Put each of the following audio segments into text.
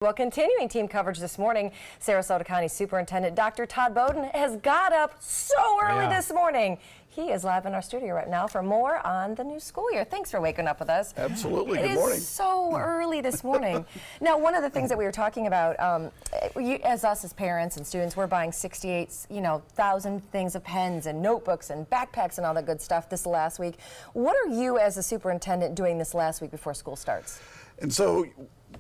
Well, continuing team coverage this morning, Sarasota County Superintendent Dr. Todd Bowden has got up so early this morning. He is live in our studio right now for more on the new school year. Thanks for waking up with us. Absolutely. Good morning. It is so early this morning. Now, one of the things that we were talking about, as us as parents and students, we're buying 68,000 things of pens and notebooks and backpacks and all that good stuff this last week. What are you as a superintendent doing this last week before school starts? And so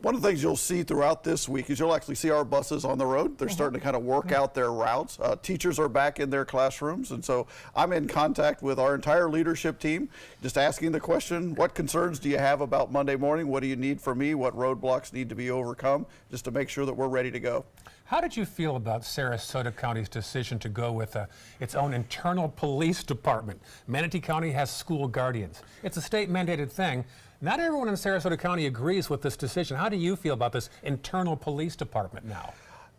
one of the things you'll see throughout this week is you'll actually see our buses on the road. They're starting to kind of work out their routes. Teachers are back in their classrooms, and so I'm in contact with our entire leadership team, just asking the question, what concerns do you have about Monday morning? What do you need from me? What roadblocks need to be overcome, just to make sure that we're ready to go. How did you feel about Sarasota County's decision to go with its own internal police department? Manatee County has school guardians. It's a state mandated thing. Not everyone in Sarasota County agrees with this decision. How do you feel about this internal police department now?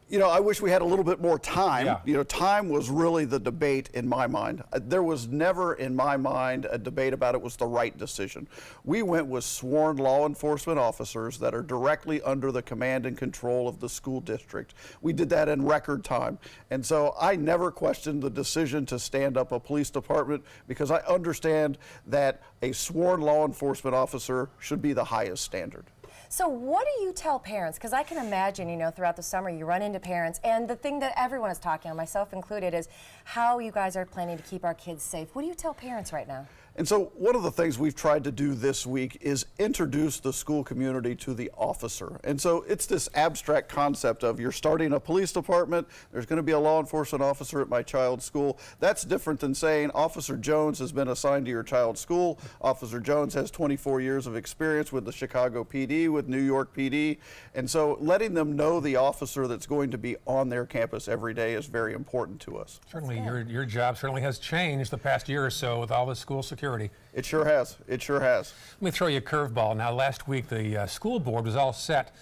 You know, I wish we had a little bit more time. You know, time was really the debate in my mind. There was never in my mind a debate about it was the right decision. We went with sworn law enforcement officers that are directly under the command and control of the school district. We did that in record time. And so I never questioned the decision to stand up a police department because I understand that a sworn law enforcement officer should be the highest standard. So what do you tell parents? Because I can imagine, throughout the summer you run into parents, and the thing that everyone is talking on, myself included, is how you guys are planning to keep our kids safe. What do you tell parents right now? And so one of the things we've tried to do this week is introduce the school community to the officer. And so it's this abstract concept of you're starting a police department, there's going to be a law enforcement officer at my child's school. That's different than saying Officer Jones has been assigned to your child's school. Officer Jones has 24 years of experience with the Chicago PD, with New York PD. And so letting them know the officer that's going to be on their campus every day is very important to us. Certainly, your job certainly has changed the past year or so with all the school security. It sure has. It sure has. Let me throw you a curveball. Now, last week, the school board was all set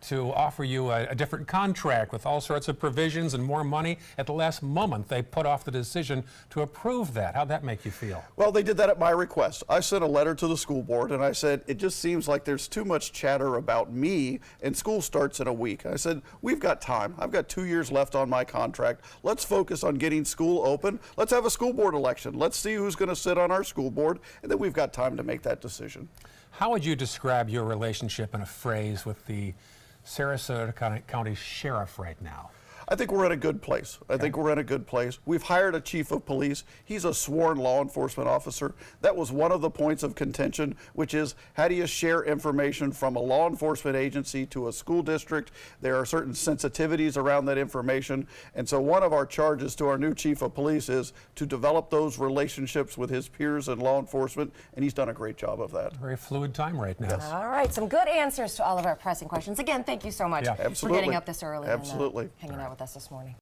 to offer you a different contract with all sorts of provisions and more money. At the last moment, they put off the decision to approve that. How'd that make you feel? Well, they did that at my request. I sent a letter to the school board and I said, it just seems like there's too much chatter about me and school starts in a week. I said, we've got time. I've got 2 years left on my contract. Let's focus on getting school open. Let's have a school board election. Let's see who's going to sit on our school board, and then we've got time to make that decision. How would you describe your relationship in a phrase with the Sarasota County Sheriff right now? I think we're in a good place. I think we're in a good place. We've hired a chief of police. He's a sworn law enforcement officer. That was one of the points of contention, which is how do you share information from a law enforcement agency to a school district? There are certain sensitivities around that information. And so one of our charges to our new chief of police is to develop those relationships with his peers in law enforcement, and he's done a great job of that. Very fluid time right now. Yes. All right, some good answers to all of our pressing questions. Again, thank you so much for getting up this early and hanging out with us this morning.